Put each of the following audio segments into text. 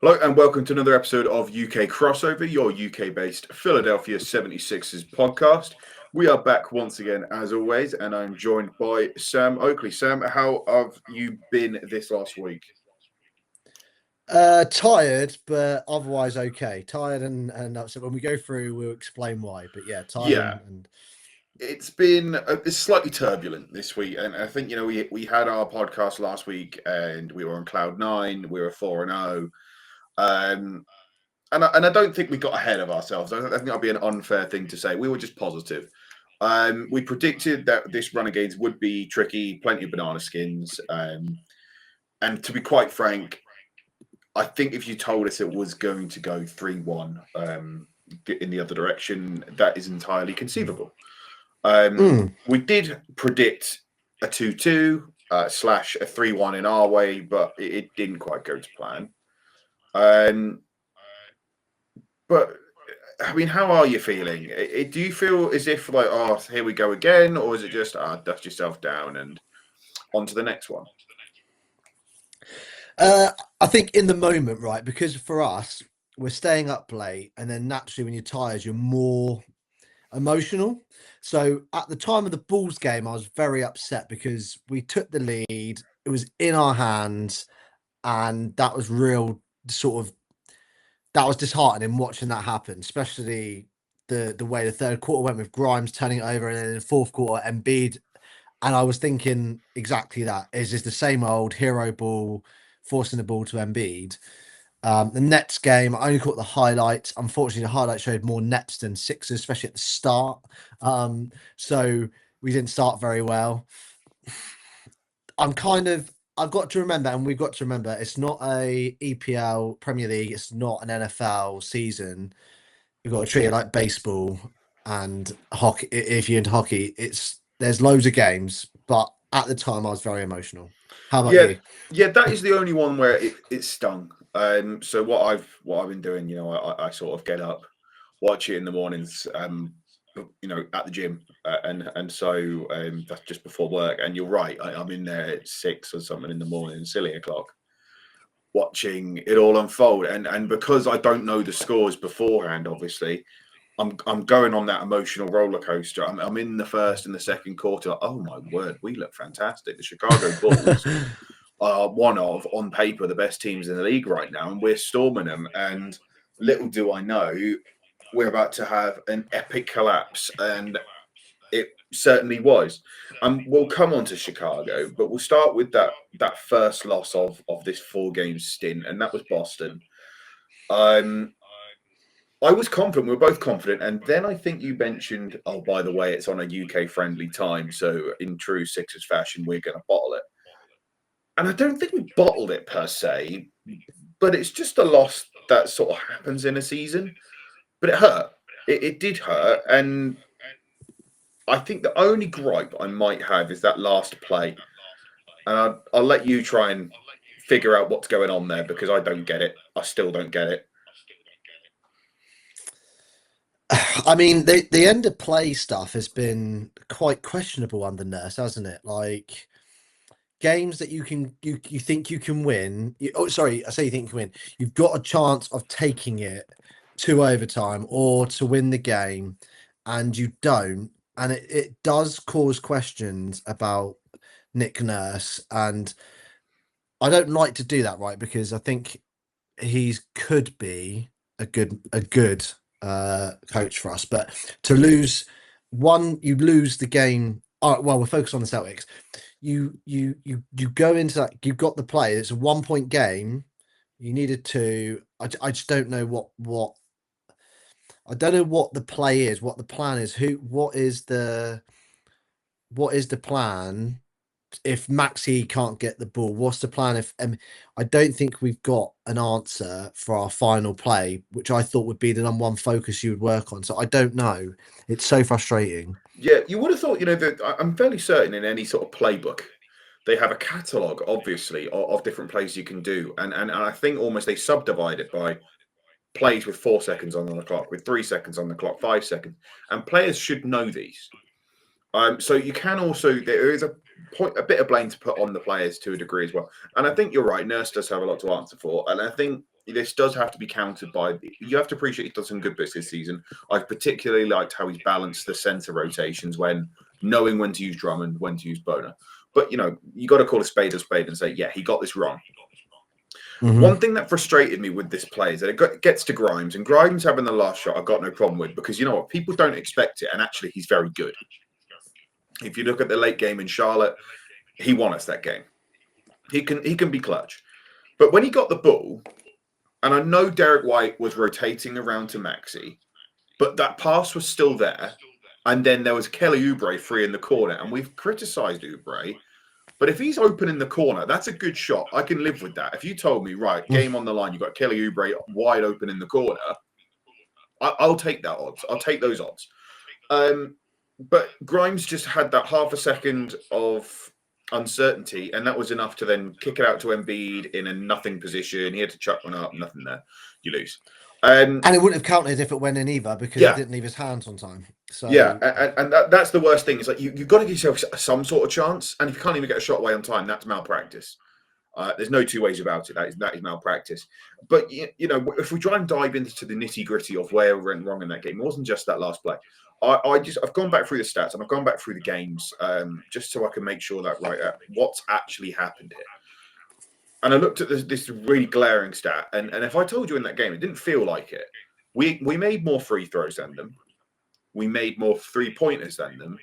Hello and welcome to another episode of UK Crossover, your UK-based Philadelphia 76ers podcast. We are back once again, as always, and I'm joined by Sam Oakley. Sam, how have you been this last week? Tired, but otherwise okay. Tired and so when we go through, we'll explain why. But yeah, tired Yeah, and it's been it's slightly turbulent this week, and I think we had our podcast last week, and we were on cloud nine. We were 4-0. And I don't think we got ahead of ourselves. I think that'd be an unfair thing to say. We were just positive. We predicted that this run of games would be tricky, plenty of banana skins. And to be quite frank, I think if you told us it was going to go 3-1 in the other direction, that is entirely conceivable. We did predict a 2-2 slash a 3-1 in our way, but it didn't quite go to plan. But I mean, how are you feeling? Do you feel as if like, oh, here we go again, or is it just dust yourself down and on to the next one? I think in the moment, right? Because for us, we're staying up late, and then naturally, when you're tired, you're more emotional. So at the time of the Bulls game, I was very upset because we took the lead. It was in our hands, and that was real sort of that was disheartening watching that happen, especially the way the third quarter went with Grimes turning it over, and then in the fourth quarter, Embiid. And I was thinking exactly that. Is this the same old hero ball, forcing the ball to Embiid? The Nets game, I only caught the highlights. Unfortunately, the highlights showed more Nets than Sixers, especially at the start. So we didn't start very well. I've got to remember, and we've got to remember, it's not a EPL Premier League, it's not an NFL season. You've got to treat it like baseball and hockey. If you're into hockey, there's loads of games, but at the time I was very emotional. How about Yeah, you? yeah, that is the only one where it stung. So what I've been doing, I sort of get up, watch it in the mornings, at the gym, and so that's just before work. And you're right, I'm in there at 6 or something in the morning, silly o'clock, watching it all unfold. And because I don't know the scores beforehand, obviously, I'm going on that emotional roller coaster. I'm in the first and the second quarter. Oh my word, we look fantastic. The Chicago Bulls are one of, on paper, the best teams in the league right now, and we're storming them. And little do I know, we're about to have an epic collapse, and it certainly was. We'll come on to Chicago, but we'll start with that first loss of this 4 game stint, and that was Boston. Um, I was confident. We were both confident, and then I think you mentioned, oh, by the way, it's on a UK friendly time, so in true Sixers fashion, we're going to bottle it. And I don't think we bottled it per se, but it's just a loss that sort of happens in a season. But it hurt. It did hurt, and I think the only gripe I might have is that last play. And I'll let you try and figure out what's going on there because I don't get it. I still don't get it. I mean, the end of play stuff has been quite questionable under Nurse, hasn't it? Like games that you think you can win. Sorry, I say you think you can win. You've got a chance of taking it to overtime or to win the game, and you don't. And it does cause questions about Nick Nurse, and I don't like to do that, right? Because I think he's could be a good coach for us, but to lose you lose the game. Oh, well, we're focused on the Celtics. You go into that. You've got the play. It's a 1 point game. You needed to. I just don't know what I don't know what the play is. What the plan is. What is the plan? If Maxi can't get the ball, what's the plan? If I don't think we've got an answer for our final play, which I thought would be the number one focus you would work on. So I don't know. It's so frustrating. Yeah, you would have thought, that I'm fairly certain in any sort of playbook, they have a catalogue, obviously, of different plays you can do. And I think almost they subdivide it by plays with 4 seconds on the clock, with 3 seconds on the clock, 5 seconds. And players should know these. So you can also, there is a bit of blame to put on the players to a degree as well. And I think you're right. Nurse does have a lot to answer for. And I think, this does have to be countered by. You have to appreciate he's done some good bits this season. I've particularly liked how he's balanced the centre rotations when knowing when to use Drummond, when to use Boner. But you got to call a spade and say, yeah, he got this wrong. Mm-hmm. One thing that frustrated me with this play is that it gets to Grimes, and Grimes having the last shot, I've got no problem with, because you know what, people don't expect it, and actually he's very good. If you look at the late game in Charlotte, he won us that game. He can be clutch. But when he got the ball, and I know Derek White was rotating around to Maxi, but that pass was still there. And then there was Kelly Oubre free in the corner, and we've criticised Oubre. But if he's open in the corner, that's a good shot. I can live with that. If you told me, right, game on the line, you've got Kelly Oubre wide open in the corner, I'll take that odds. I'll take those odds. But Grimes just had that half a second of uncertainty, and that was enough to then kick it out to Embiid in a nothing position. He had to chuck one up, nothing there. You lose. And it wouldn't have counted if it went in either, because he didn't leave his hands on time. So and that's the worst thing. It's like you've got to give yourself some sort of chance, and if you can't even get a shot away on time, that's malpractice. There's no two ways about it. That is malpractice. But if we try and dive into the nitty gritty of where we went wrong in that game, it wasn't just that last play. I've gone back through the stats and I've gone back through the games just so I can make sure that what's actually happened here. And I looked at this really glaring stat, and if I told you in that game, it didn't feel like it. We made more free throws than them. We made more 3-pointers than them,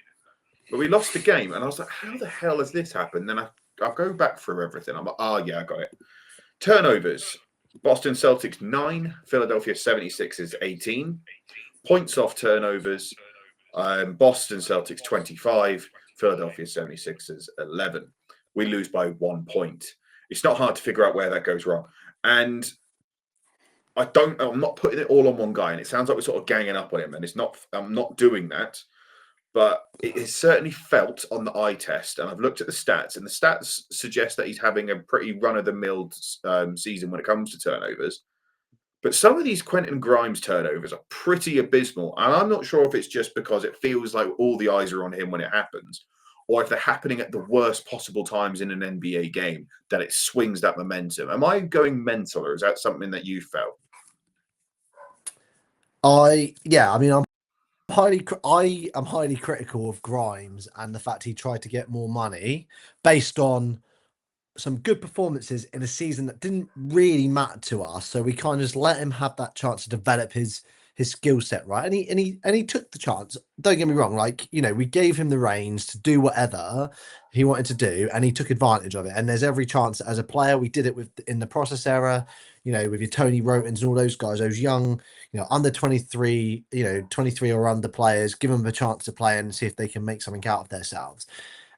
but we lost the game. And I was like, how the hell has this happened? Then I'll go back through everything. I'm like, yeah, I got it. Turnovers: Boston Celtics 9, Philadelphia 76ers 18. Points off turnovers: Boston Celtics 25, Philadelphia 76ers 11. We lose by 1 point. It's not hard to figure out where that goes wrong. And I'm not putting it all on one guy, and it sounds like we're sort of ganging up on him, and I'm not doing that. But it is certainly felt on the eye test, and I've looked at the stats, and the stats suggest that he's having a pretty run-of-the-mill season when it comes to turnovers. But some of these Quentin Grimes turnovers are pretty abysmal, and I'm not sure if it's just because it feels like all the eyes are on him when it happens, or if they're happening at the worst possible times in an NBA game, that it swings that momentum. Am I going mental, or is that something that you felt? I mean, I am highly critical of Grimes and the fact he tried to get more money based on some good performances in a season that didn't really matter to us. So we kind of just let him have that chance to develop his skill set, right? And he took the chance. Don't get me wrong, like, we gave him the reins to do whatever he wanted to do, and he took advantage of it. And there's every chance as a player. We did it in the process era, with your Tony Rotans and all those guys, those young, under 23, 23 or under players, give them a chance to play and see if they can make something out of themselves.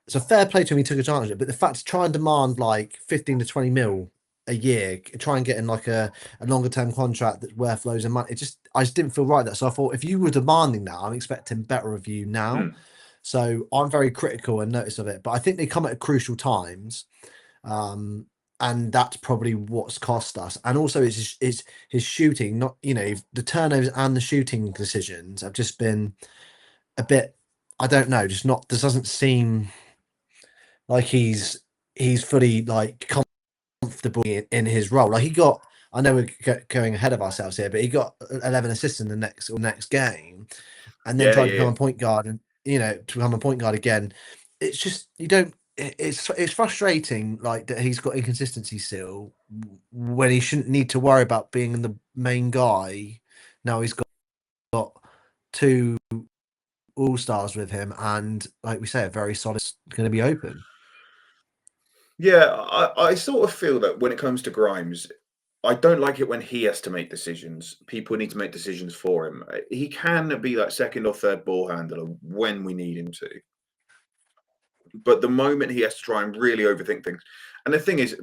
So fair play to him, he took advantage of it. But the fact to try and demand like 15 to 20 mil a year, try and get in like a longer term contract that's worth loads of money, I just didn't feel right there. So I thought, if you were demanding that, I'm expecting better of you now. So I'm very critical and notice of it. But I think they come at crucial times. And that's probably what's cost us. And also it's his shooting, not, the turnovers and the shooting decisions have just been a bit, I don't know, just not, this doesn't seem like he's fully like comfortable in his role. Like I know we're going ahead of ourselves here, but he got 11 assists in the next game, and then tried to become a point guard, and to become a point guard again. It's just it's frustrating, like, that he's got inconsistency still when he shouldn't need to worry about being the main guy. Now he's got two all-stars with him, and like we say, a very solid, going to be open. Yeah, I sort of feel that when it comes to Grimes, I don't like it when he has to make decisions. People need to make decisions for him. He can be that second or third ball handler when we need him to. But the moment he has to try and really overthink things. And the thing is,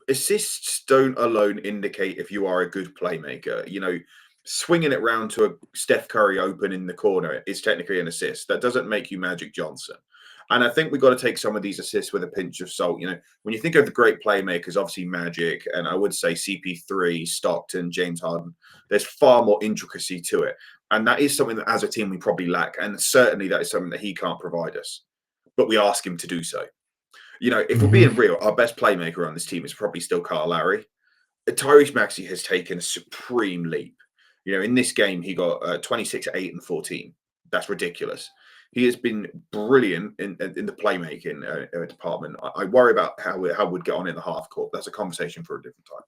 assists don't alone indicate if you are a good playmaker. Swinging it round to a Steph Curry open in the corner is technically an assist. That doesn't make you Magic Johnson. And I think we've got to take some of these assists with a pinch of salt. When you think of the great playmakers, obviously Magic, and I would say CP3, Stockton, James Harden, there's far more intricacy to it. And that is something that as a team we probably lack. And certainly that is something that he can't provide us. But we ask him to do so. If we're being real, our best playmaker on this team is probably still Kyle Lowry. Tyrese Maxey has taken a supreme leap. In this game, he got 26, 8, and 14. That's ridiculous. He has been brilliant in the playmaking department. I worry about how we'd get on in the half court. That's a conversation for a different time.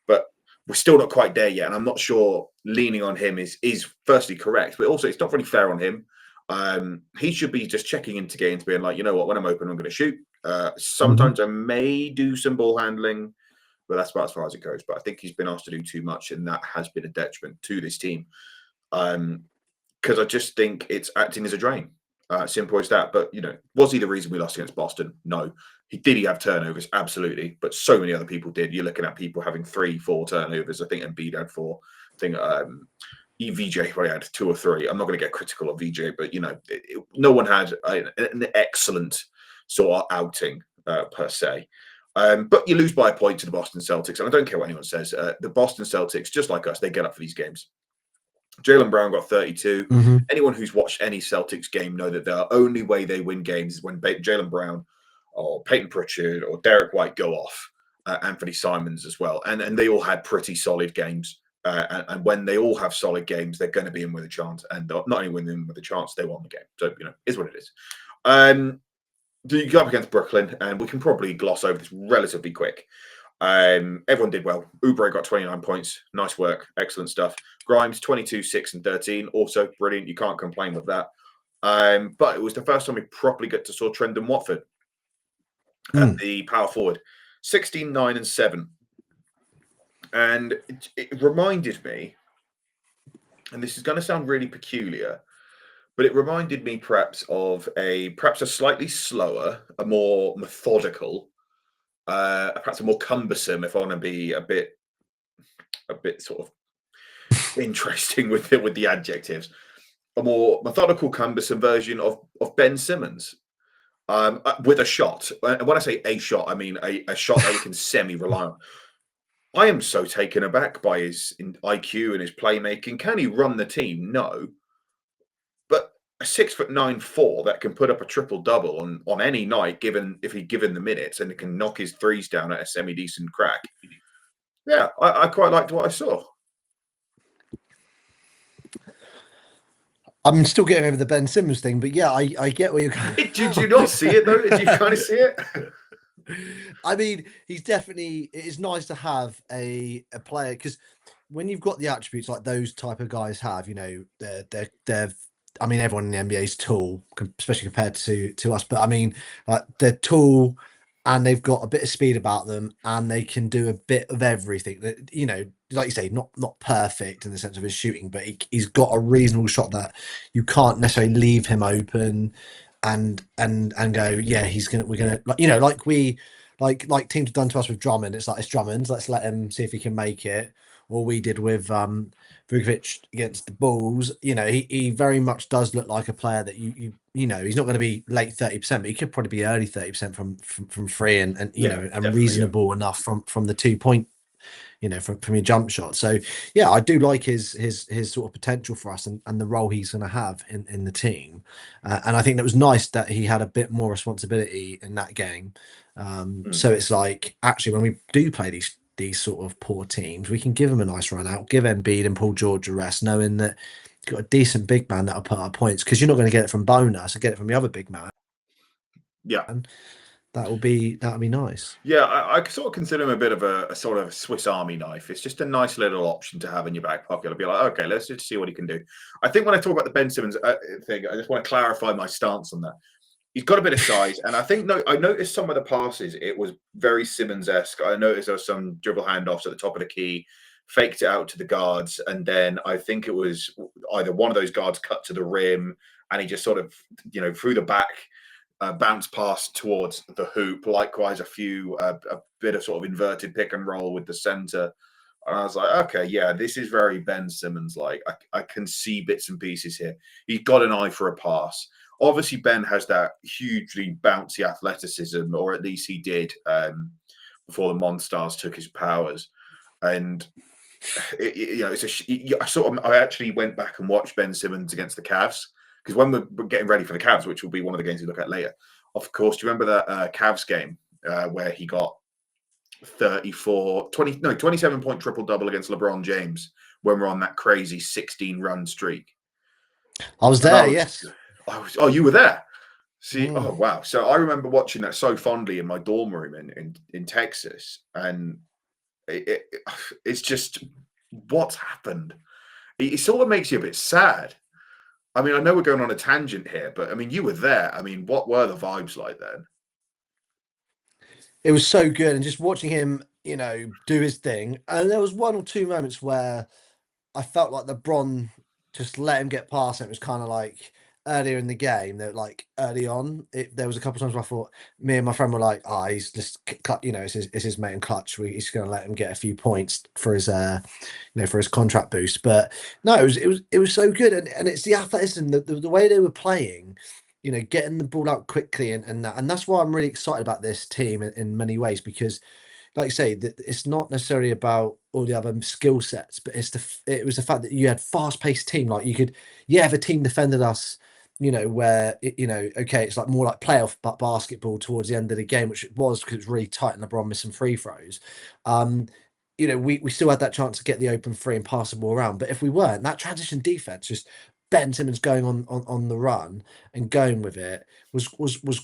But we're still not quite there yet, and I'm not sure leaning on him is firstly correct, but also it's not really fair on him. He should be just checking into games, being like, you know what, when I'm open, I'm going to shoot. Sometimes I may do some ball handling, but that's about as far as it goes. But I think he's been asked to do too much, and that has been a detriment to this team. Because I just think it's acting as a drain. Simple as that. But was he the reason we lost against Boston? No. Did he have turnovers? Absolutely. But so many other people did. You're looking at people having 3, 4 turnovers. I think Embiid had 4. I think VJ probably had 2 or 3. I'm not going to get critical of VJ, but no one had an excellent sort of outing per se. But you lose by a point to the Boston Celtics, and I don't care what anyone says. The Boston Celtics, just like us, they get up for these games. Jaylen Brown got 32. Anyone who's watched any Celtics game know that the only way they win games is when Jaylen Brown or Peyton Pritchard or Derek White go off, Anthony Simons as well. And they all had pretty solid games. And when they all have solid games, they're going to be in with a chance. And not only win them with a chance, they won the game. So, is what it is. You go up against Brooklyn, and we can probably gloss over this relatively quick. Everyone did well. Oubre got 29 points. Nice work. Excellent stuff. Grimes, 22, 6, and 13. Also brilliant. You can't complain with that. But it was the first time we properly got to saw Trendon Watford at the power forward. 16, 9, and 7. And it reminded me, and this is going to sound really peculiar, but it reminded me perhaps of a slightly slower, a more methodical, perhaps a more cumbersome, if I want to be a bit sort of interesting with the adjectives, a more methodical, cumbersome version of Ben Simmons with a shot. And when I say a shot, I mean a shot that we can semi-rely on. I am so taken aback by his IQ and his playmaking. Can he run the team? No. But a 6'9" 4 that can put up a triple double on any night, if he's given the minutes, and can knock his threes down at a semi-decent crack. Yeah, I quite liked what I saw. I'm still getting over the Ben Simmons thing, but yeah, I get where you're going. Did you not see it though? Did you kind of see it? I mean, it is nice to have a player, because when you've got the attributes like those type of guys have, they're I mean, everyone in the NBA is tall, especially compared to us, but I mean, they're tall and they've got a bit of speed about them, and they can do a bit of everything. That, like you say, not perfect in the sense of his shooting, but he's got a reasonable shot that you can't necessarily leave him open and go, yeah, we're gonna, like teams have done to us with Drummond. It's like, it's Drummond's, let's let him see if he can make it. Or we did with Vukovic against the Bulls. He very much does look like a player that he's not going to be late 30%, but he could probably be early 30% from free, and reasonable enough from the 2-point, from your jump shot. So yeah, I do like his sort of potential for us, and the role he's going to have in the team. And I think that was nice that he had a bit more responsibility in that game. So it's like, actually, when we do play these sort of poor teams, we can give them a nice run out, give Embiid and Paul George a rest, knowing that you've got a decent big man that'll put up points, because you're not going to get it from Bonus, and get it from the other big man. Yeah. And that'll be nice. Yeah, I sort of consider him a bit of a sort of Swiss Army knife. It's just a nice little option to have in your back pocket. I'll be like, okay, let's just see what he can do. I think when I talk about the Ben Simmons thing, I just want to clarify my stance on that. He's got a bit of size, and I noticed some of the passes, it was very Simmons-esque. I noticed there was some dribble handoffs at the top of the key, faked it out to the guards, and then I think it was either one of those guards cut to the rim, and he just sort of, through the back, bounce pass towards the hoop. Likewise, a bit of sort of inverted pick and roll with the center. And I was like, okay, yeah, this is very Ben Simmons. Like, I can see bits and pieces here. He's got an eye for a pass. Obviously, Ben has that hugely bouncy athleticism, or at least he did before the Monstars took his powers. And I actually went back and watched Ben Simmons against the Cavs, because when we're getting ready for the Cavs, which will be one of the games we look at later, of course, do you remember that Cavs game where he got 34, 27-point triple-double against LeBron James when we're on that crazy 16-run streak. I was there, yes. Oh, you were there. See, Mm. oh wow! So I remember watching that so fondly in my dorm room in Texas, and it's just what's happened. It sort of makes you a bit sad. I mean, I know we're going on a tangent here, but I mean, you were there. I mean, what were the vibes like then? It was so good, and just watching him, do his thing. And there was one or two moments where I felt like LeBron just let him get past it. It was kind of like earlier in the game, that like early on, there was a couple of times where I thought me and my friend were like, "Ah, he's just cut. It's his mate and clutch. He's going to let him get a few points for his, for his contract boost." But no, it was so good, and it's the athleticism, the way they were playing. Getting the ball out quickly, and that's why I'm really excited about this team in many ways, because like you say, that it's not necessarily about all the other skill sets, but it was the fact that you had fast-paced team. Like you could, yeah, if a team defended us, where okay, it's like more like playoff basketball towards the end of the game, which it was because it was really tight and LeBron missing free throws. Um, we still had that chance to get the open three and pass the ball around. But if we weren't, that transition defense, just Ben Simmons going on the run and going with it was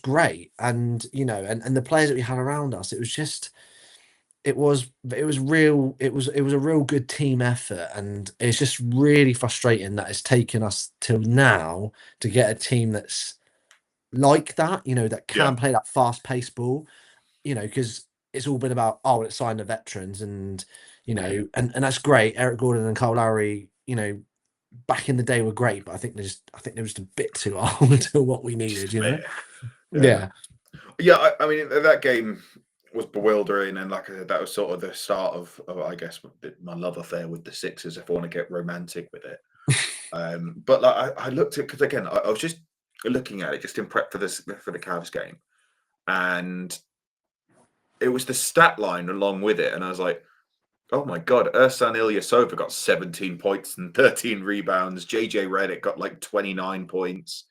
great. And and the players that we had around us, it was just it was a real good team effort, and it's just really frustrating that it's taken us till now to get a team that's like that, that Yeah, can play that fast-paced ball, because it's all been about, oh, let's sign the veterans, and and that's great. Eric Gordon and Kyle Lowry, back in the day were great, but I think they're just a bit too old to what we just needed, a bit. Yeah. Yeah. Yeah, I mean that game was bewildering, and like I said, that was sort of the start of I guess my love affair with the Sixers, if I want to get romantic with it. But like I looked at, because again I was just looking at it just in prep for the Cavs game, and it was the stat line along with it, and I was like, oh my god, Ersan Ilyasova got 17 points and 13 rebounds. JJ Redick got like 29 points.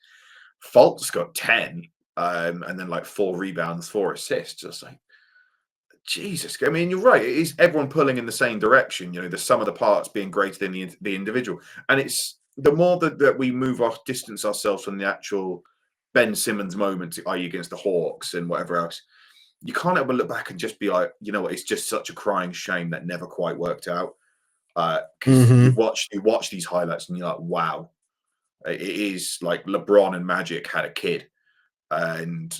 Fultz got 10, and then like 4 rebounds, 4 assists. I was like, Jesus. I mean, you're right. It is everyone pulling in the same direction. The sum of the parts being greater than the individual. And it's the more that we move off, distance ourselves from the actual Ben Simmons moments, i.e., against the Hawks and whatever else. You can't ever look back and just be like, you know what? It's just such a crying shame that never quite worked out. Because Hmm. you watch these highlights and you're like, wow, it is like LeBron and Magic had a kid, and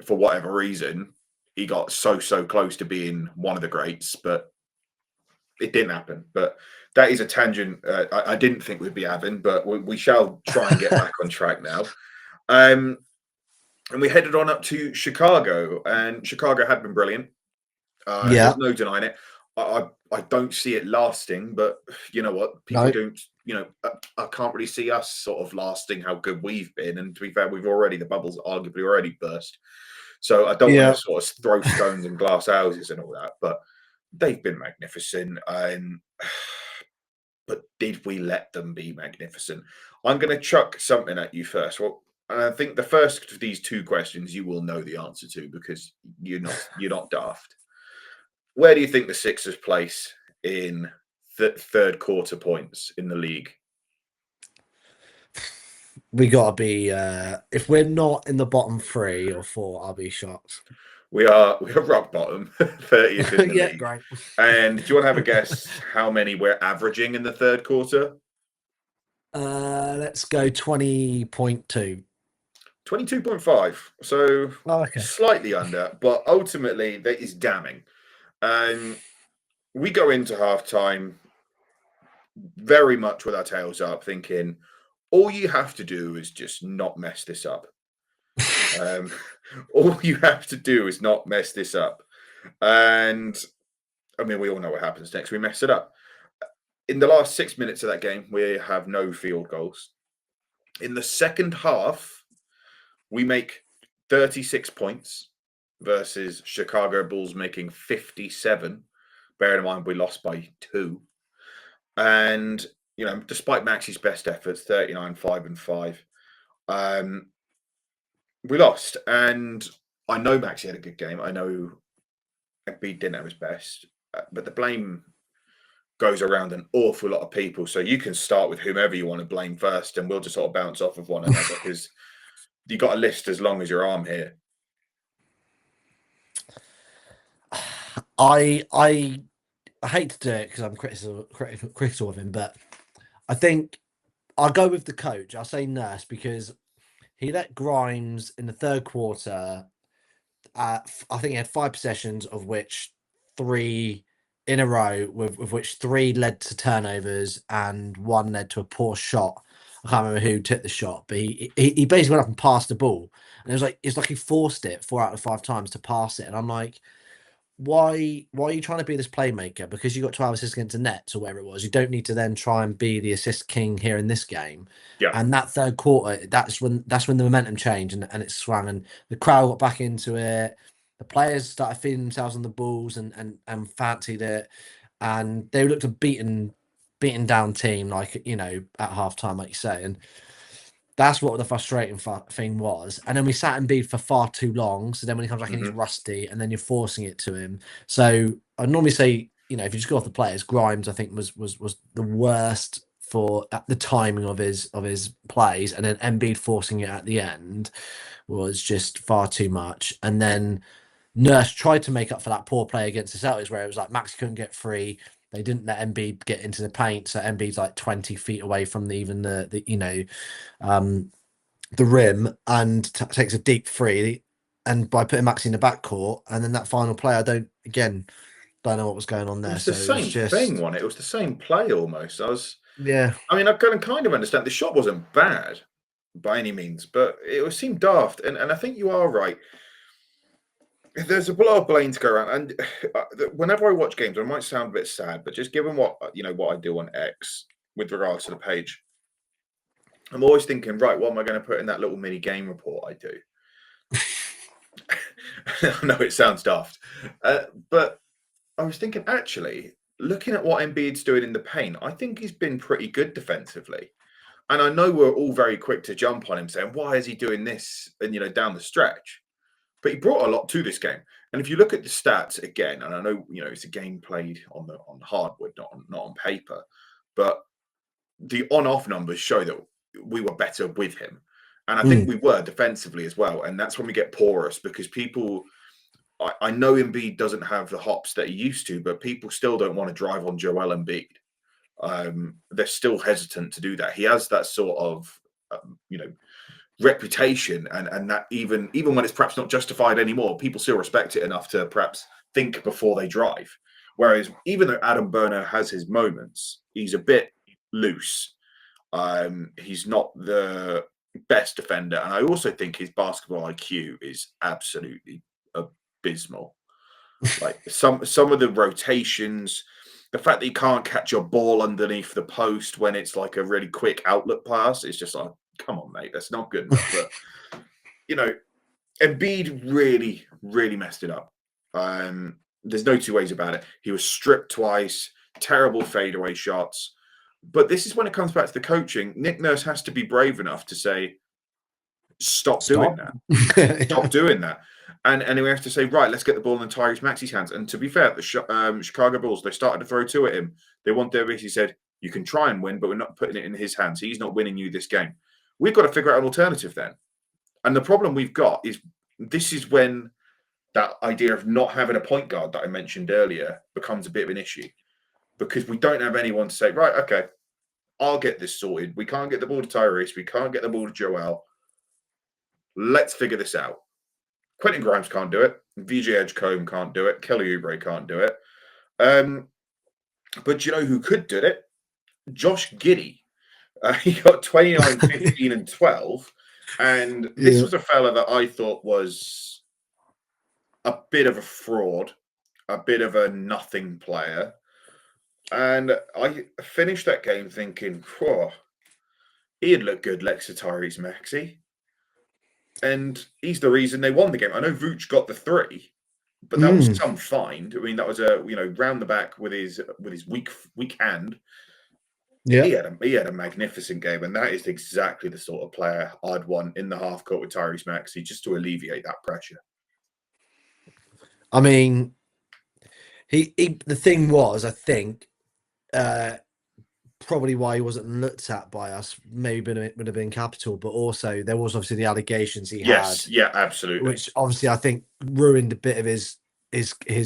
for whatever reason, he got so close to being one of the greats, but it didn't happen. But that is a tangent I didn't think we'd be having, but we shall try and get back on track now. And we headed on up to Chicago, and Chicago had been brilliant. Yeah. There's no denying it. I don't see it lasting, but you know what? People No. don't. I can't really see us sort of lasting how good we've been. And to be fair, the bubbles arguably already burst. So I don't want to Yeah. sort of throw stones and glass houses and all that, but they've been magnificent. But did we let them be magnificent? I'm going to chuck something at you first. Well, and I think the first of these two questions you will know the answer to, because you're not daft. Where do you think the Sixers place in third quarter points in the league? We gotta be if we're not in the bottom three or four, I'll be shocked. We are rock bottom, 30th in the Yeah, league. great. And do you want to have a guess how many we're averaging in the third quarter? Let's go 20.2. 22.5. So Oh, okay. slightly under, but ultimately that is damning. We go into halftime very much with our tails up, thinking all you have to do is just not mess this up. Um, all you have to do is not mess this up. And I mean, we all know what happens next. We mess it up. In the last 6 minutes of that game, we have no field goals. In the second half, we make 36 points versus Chicago Bulls making 57. Bearing in mind we lost by 2. And, despite Maxi's best efforts, 39, 5 and 5, we lost. And I know Maxi had a good game. I know Embiid didn't have his best, but the blame goes around an awful lot of people. So you can start with whomever you want to blame first, and we'll just sort of bounce off of one another because you got a list as long as your arm here. I hate to do it because I'm critical of him, but I think I'll go with the coach. I'll say Nurse because he let Grimes in the third quarter. I think he had 5 possessions, of which 3 in a row, with which 3 led to turnovers and 1 led to a poor shot. I can't remember who took the shot, but he basically went up and passed the ball, and it's like he forced it 4 out of 5 times to pass it, and I'm like, why are you trying to be this playmaker? Because you got 12 assists against the Nets or whatever it was. You don't need to then try and be the assist king here in this game. Yeah. And that third quarter, that's when the momentum changed and it swung and the crowd got back into it. The players started feeling themselves on the balls and fancied it. And they looked a beaten down team, like, you know, at halftime, like you say. And that's what the frustrating thing was. And then we sat Embiid for far too long. So then when he comes back in, he's rusty, and then you're forcing it to him. So I normally say, you know, if you just go off the players, Grimes, I think was the worst for the timing of his plays, and then Embiid forcing it at the end was just far too much. And then Nurse tried to make up for that poor play against the Celtics, where it was like Max couldn't get free. They didn't let Embiid get into the paint, so Embiid's like 20 feet away from even the you know, the rim, and takes a deep free, and by putting Maxi in the backcourt, and then that final play, I don't know what was going on there. It was the So it was same just thing, wasn't it? It was the same play almost. yeah. I mean, I can kind of understand the shot wasn't bad by any means, but it seemed daft. And I think you are right. There's a lot of blame to go around, and whenever I watch games, I might sound a bit sad, but just given what what I do on X with regards to the page, I'm always thinking, right, what am I going to put in that little mini game report I do? I know it sounds daft, but I was thinking, actually, looking at what Embiid's doing in the paint, I think he's been pretty good defensively. And I know we're all very quick to jump on him saying, why is he doing this? And, down the stretch. But he brought a lot to this game. And if you look at the stats again, and I know, it's a game played on hardwood, not on paper, but the on-off numbers show that we were better with him. And I think we were defensively as well. And that's when we get porous because people, I know Embiid doesn't have the hops that he used to, but people still don't want to drive on Joel Embiid. They're still hesitant to do that. He has that sort of, reputation, and that even when it's perhaps not justified anymore, people still respect it enough to perhaps think before they drive. Whereas even though Adam Burner has his moments, he's a bit loose. He's not the best defender, and I also think his basketball IQ is absolutely abysmal. Like some of the rotations, the fact that he can't catch a ball underneath the post when it's like a really quick outlet pass, it's just like, come on, mate, that's not good enough. But Embiid really, really messed it up. There's no two ways about it. He was stripped twice, terrible fadeaway shots. But this is when it comes back to the coaching. Nick Nurse has to be brave enough to say, stop. doing that. Stop doing that. And we have to say, right, let's get the ball in Tyrese Maxey's hands. And to be fair, the Chicago Bulls, they started to throw two at him. They basically said, you can try and win, but we're not putting it in his hands. He's not winning you this game. We've got to figure out an alternative then. And the problem we've got is this is when that idea of not having a point guard that I mentioned earlier becomes a bit of an issue. Because we don't have anyone to say, right, okay, I'll get this sorted. We can't get the ball to Tyrese. We can't get the ball to Joel. Let's figure this out. Quentin Grimes can't do it. VJ Edgecombe can't do it. Kelly Oubre can't do it. But you know who could do it? Josh Giddey. He got 29, 15, and 12. And this was a fella that I thought was a bit of a fraud, a bit of a nothing player. And I finished that game thinking, whoa, he'd look good next to Tyrese Maxey. And he's the reason they won the game. I know Vooch got the 3, but that was some find. I mean, that was round the back with his weak hand. Yeah, he had a magnificent game, and that is exactly the sort of player I'd want in the half court with Tyrese Maxey, just to alleviate that pressure. I mean, The thing was, I think, uh, probably why he wasn't looked at by us. Maybe it would have been capital, but also there was obviously the allegations he Yes, had, yeah, absolutely. which obviously I think ruined a bit of his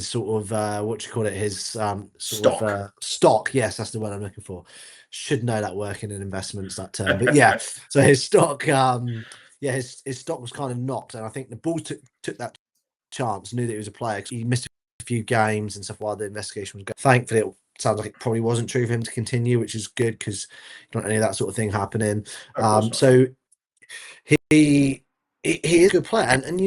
sort of what do you call it, his sort of Stock. stock. Yes, that's the word I'm looking for. Should know that working in investments, that term. But yeah, so his stock, yeah, his stock was kind of knocked, and I think the Bulls took that chance, knew that he was a player 'cause he missed a few games and stuff while the investigation was going. Thankfully, it sounds like it probably wasn't true for him to continue, which is good because you don't want any of that sort of thing happening. Of course not. So he he is a good player, and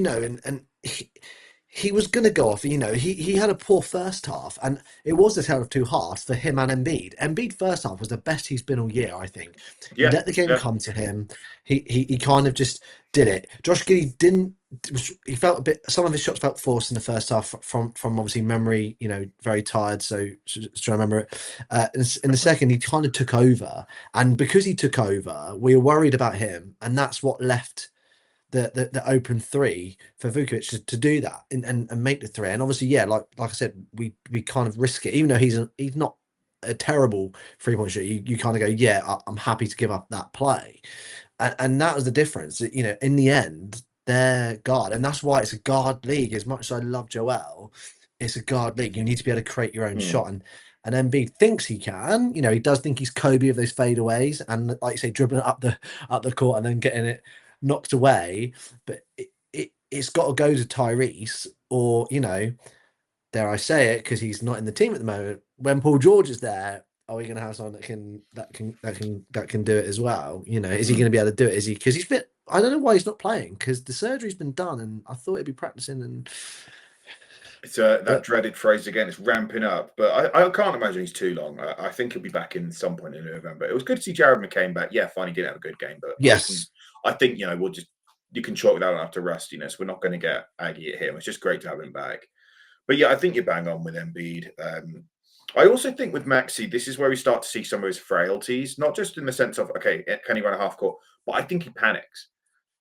he was going to go off. He had a poor first half, and it was a tale of two halves for him and Embiid. Embiid first half was the best he's been all year, I think. He Yeah, let the game yeah. come to him. He kind of just did it. Josh Giddey didn't. He felt a bit. Some of his shots felt forced in the first half from obviously memory. Very tired. So just trying to remember it. In the second, he kind of took over, and because he took over, we were worried about him, and that's what left the open three for Vukovic to do that and make the three. And obviously, yeah, like I said, we kind of risk it, even though he's not a terrible 3-point shooter. You kind of go, yeah, I'm happy to give up that play, and that was the difference. In the end, they're guard, and that's why it's a guard league. As much as I love Joel, it's a guard league. You need to be able to create your own Hmm. shot, and Embiid thinks he can. He does think he's Kobe of those fadeaways, and like you say, dribbling up the court and then getting it knocked away. But it's got to go to Tyrese, or dare I say it, because he's not in the team at the moment. When Paul George is there, are we going to have someone that can do it as well? Is he Hmm. going to be able to do it? Is he, because he's fit? I don't know why he's not playing, because the surgery's been done, and I thought he'd be practicing. And It's that but dreaded phrase again. It's ramping up, but I can't imagine he's too long. I think he'll be back in some point in November. It was good to see Jared McCain back. Yeah, fine, he didn't have a good game, but yes, I think we'll just you can chalk that up to rustiness. We're not going to get aggy at him. It's just great to have him back. But yeah, I think you're bang on with Embiid. I also think with Maxi, this is where we start to see some of his frailties, not just in the sense of okay, can he run a half court, but I think he panics.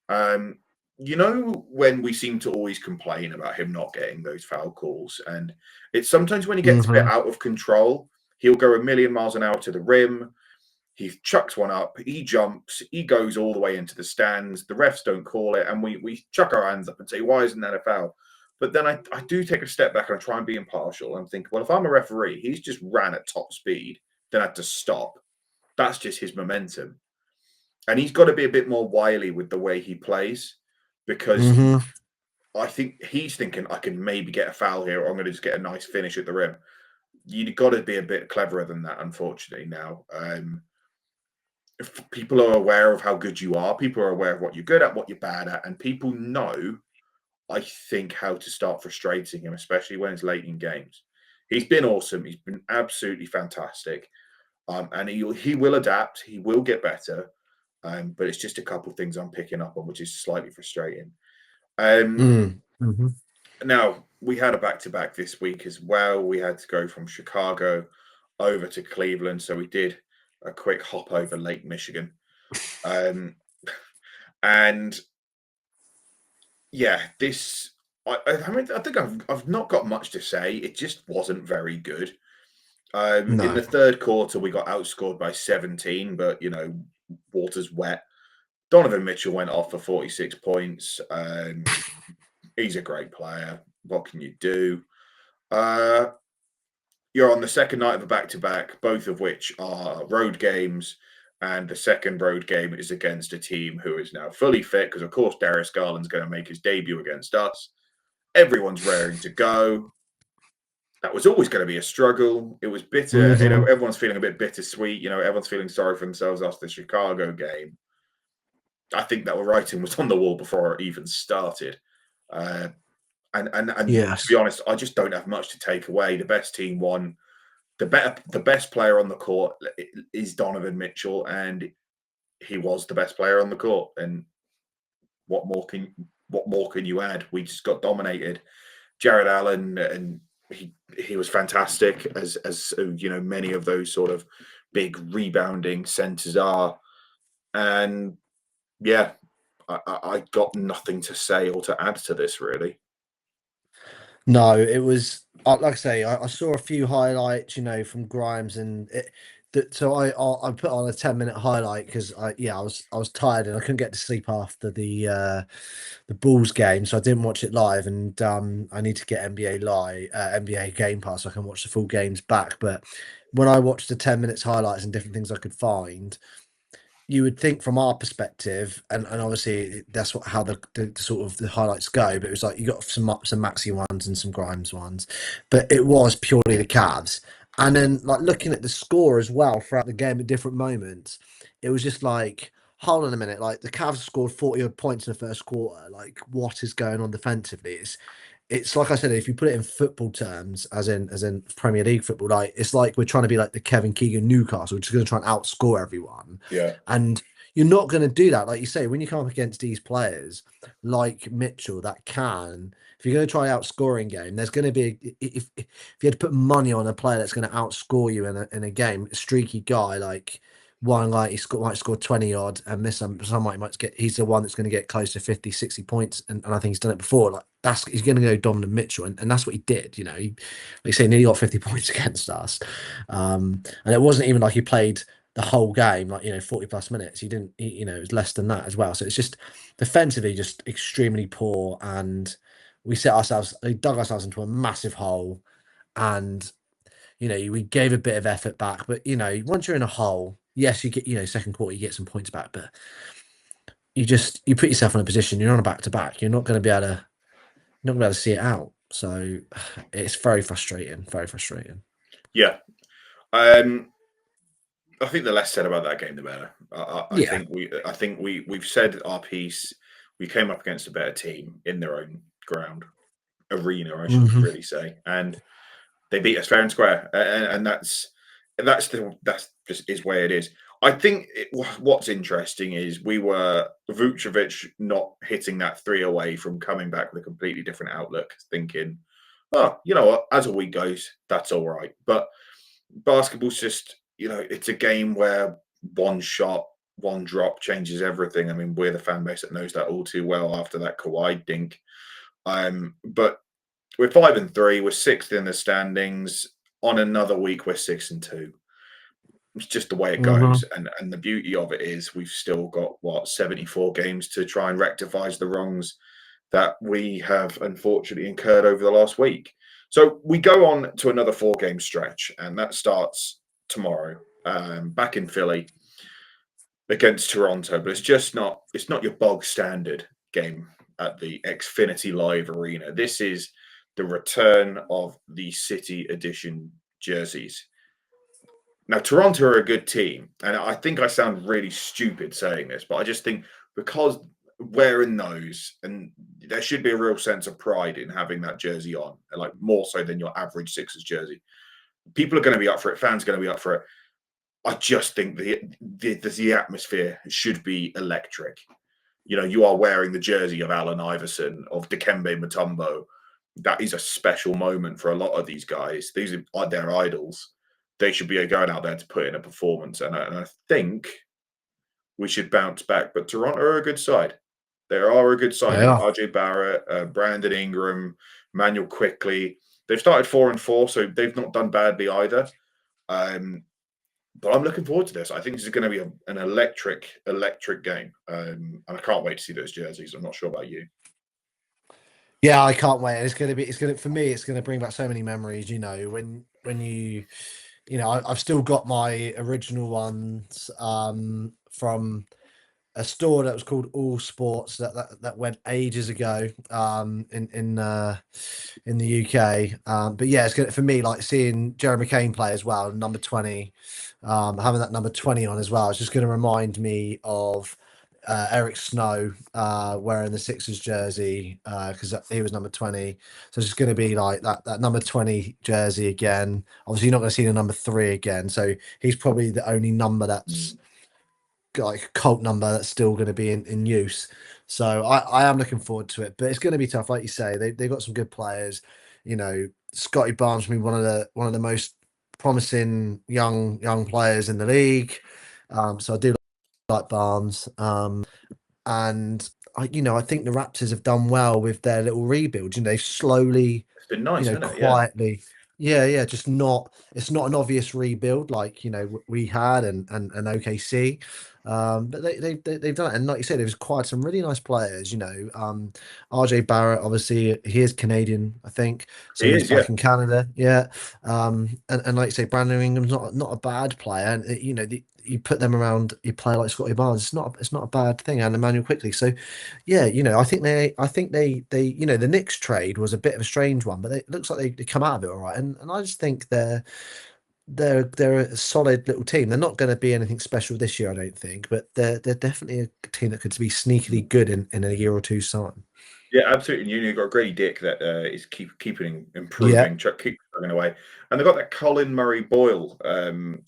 Um, when we seem to always complain about him not getting those foul calls, and it's sometimes when he gets a bit hmm out of control, he'll go a million miles an hour to the rim. He chucks one up, he jumps, he goes all the way into the stands. The refs don't call it, and we chuck our hands up and say, "Why isn't that a foul?" But then I do take a step back and I try and be impartial and think, well, if I'm a referee, he's just ran at top speed, then had to stop. That's just his momentum. And he's got to be a bit more wily with the way he plays because hmm I think he's thinking I can maybe get a foul here or I'm going to just get a nice finish at the rim. You've got to be a bit cleverer than that, unfortunately, now. If people are aware of how good you are, people are aware of what you're good at, what you're bad at, and people know, I think, how to start frustrating him, especially when it's late in games. He's been awesome. He's been absolutely fantastic. And he will adapt. He will get better. But it's just a couple of things I'm picking up on, which is slightly frustrating. Um, hmm Now, we had a back to back this week as well. We had to go from Chicago over to Cleveland. So we did a quick hop over Lake Michigan. Um, and yeah, I think I've not got much to say. It just wasn't very good. In no. the third quarter, we got outscored by 17, but water's wet. Donovan Mitchell went off for 46 points. He's a great player. What can you do? Uh, you're on the second night of a back to back, both of which are road games. And the second road game is against a team who is now fully fit because, of course, Darius Garland's going to make his debut against us. Everyone's raring to go. That was always going to be a struggle. It was bitter. hmm Everyone's feeling a bit bittersweet. Everyone's feeling sorry for themselves after the Chicago game. I think that writing was on the wall before it even started. Uh, and to be Yes. honest, I just don't have much to take away. The best team won. The best player on the court is Donovan Mitchell, and he was the best player on the court. And what more can you add? We just got dominated. Jared Allen, and he was fantastic, as many of those sort of big rebounding centers are. And yeah, I got nothing to say or to add to this really. No, it was. like I say, I saw a few highlights, from Grimes, and so I put on a 10-minute highlight because I was tired and I couldn't get to sleep after the Bulls game, so I didn't watch it live, and I need to get NBA Game Pass so I can watch the full games back. But when I watched the 10 minutes highlights and different things I could find, you would think from our perspective, and obviously that's how the sort of the highlights go. But it was like you got some Maxi ones and some Grimes ones, but it was purely the Cavs. And then like looking at the score as well throughout the game at different moments, it was just like, hold on a minute, like the Cavs scored 40 odd points in the first quarter. Like what is going on defensively? It's like I said, if you put it in football terms, as in Premier League football, like it's like we're trying to be like the Kevin Keegan Newcastle, which is going to try and outscore everyone. Yeah, And you're not going to do that, like you say, when you come up against these players like Mitchell that can. If you're going to try outscoring game, there's going to be if you had to put money on a player that's going to outscore you in a game, a streaky guy like one guy might score 20 odd and miss some might get he's the one that's going to get close to 50, 60 points, and I think he's done it before. Like he's going to go Donovan Mitchell, and that's what he did. He, like you say, nearly got 50 points against us, and it wasn't even like he played the whole game, like 40 plus minutes. He didn't, it was less than that as well. So it's just defensively just extremely poor, and we dug ourselves into a massive hole, and we gave a bit of effort back, but once you're in a hole, yes, you get, second quarter you get some points back, but you put yourself in a position, you're on a back to back, you're not going to be able to see it out. So it's very frustrating, very frustrating. yeah. I think the less said about that game, the better. I Yeah. think we've said our piece. We came up against a better team in their own arena, I should Hmm. really say, and they beat us fair and square, and that's just is where it is. I think what's interesting is we were Vucevic not hitting that three away from coming back with a completely different outlook, thinking, oh, you know what, as a week goes, that's all right. But basketball's just, it's a game where one shot, one drop changes everything. I mean, we're the fan base that knows that all too well after that Kawhi dink. But we're 5-3. We're sixth in the standings. On another week, we're 6-2. It's just the way it Hmm. goes, and the beauty of it is we've still got 74 games to try and rectify the wrongs that we have unfortunately incurred over the last week. So we go on to another 4-game stretch, and that starts tomorrow, back in Philly against Toronto. But it's not your bog standard game at the Xfinity Live Arena. This is the return of the City Edition jerseys. Now, Toronto are a good team, and I think I sound really stupid saying this, but I just think because wearing those, and there should be a real sense of pride in having that jersey on, like more so than your average Sixers jersey. People are going to be up for it. Fans are going to be up for it. I just think the atmosphere should be electric. You are wearing the jersey of Allen Iverson, of Dikembe Mutombo. That is a special moment for a lot of these guys. These are their idols. They should be going out there to put in a performance, and I think we should bounce back. But Toronto are a good side. They are a good side. They are. RJ Barrett, Brandon Ingram, Manuel Quickly. They've started 4-4, so they've not done badly either. Um, but I'm looking forward to this. I think this is going to be an electric game, and I can't wait to see those jerseys. I'm not sure about you. Yeah, I can't wait. For me, it's going to bring back so many memories. When I've still got my original ones from a store that was called All Sports that went ages ago in the UK. But yeah, it's good for me, like seeing Jeremy Kane play as well, number 20, having that number 20 on as well. It's just going to remind me of Eric Snow wearing the Sixers jersey because he was number 20. So it's just going to be like that number 20 jersey again. Obviously, you're not going to see the number 3 again. So he's probably the only number that's Mm. like a cult number that's still going to be in use. So I am looking forward to it, but it's going to be tough, like you say. They've got some good players. Scotty Barnes will be one of the most promising young players in the league. So I do like Barnes, and I think the Raptors have done well with their little rebuild. They've slowly, It's been nice, hasn't it? Yeah. quietly, yeah, just not. It's not an obvious rebuild like we had and OKC, but they've done it. And like you said, they've acquired some really nice players. RJ Barrett, obviously, he is Canadian, I think, so He he's is, yeah. back in Canada. Yeah, and like you say, Brandon Ingram's not a bad player, and you put them around you player like Scotty Barnes, it's not a bad thing, and Emmanuel quickly. So yeah, I think they the Knicks trade was a bit of a strange one, but it looks like they come out of it all right. And I just think they're a solid little team. They're not going to be anything special this year, I don't think, but they're definitely a team that could be sneakily good in a year or two's time. Yeah, absolutely. And you've got a Grady Dick that is keeping Yeah. improving, keep plugging away. And they've got that Colin Murray Boyle,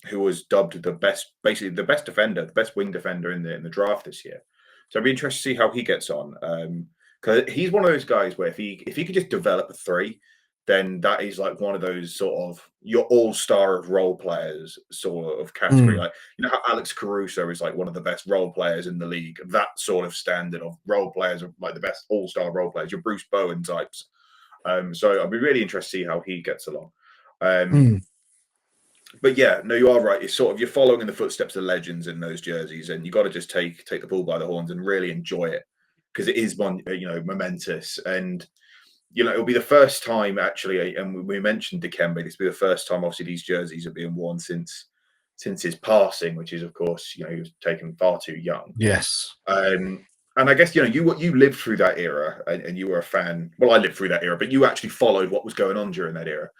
who was dubbed the best, basically the best defender, the best wing defender in the draft this year. So I'd be interested to see how he gets on. Because he's one of those guys where if he could just develop a three, then that is like one of those sort of your all-star of role players sort of category. Mm. Like, how Alex Caruso is like one of the best role players in the league. That sort of standard of role players are like the best all-star role players, your Bruce Bowen types. So I'd be really interested to see how he gets along. Mm. But yeah, no, you are right. It's sort of you're following in the footsteps of legends in those jerseys, and you got to just take the bull by the horns and really enjoy it because it is one momentous. And it'll be the first time actually, and we mentioned Dikembe. This will be the first time, obviously, these jerseys are being worn since his passing, which is, of course, he was taken far too young. Yes. And I guess you lived through that era, and you were a fan. Well, I lived through that era, but you actually followed what was going on during that era.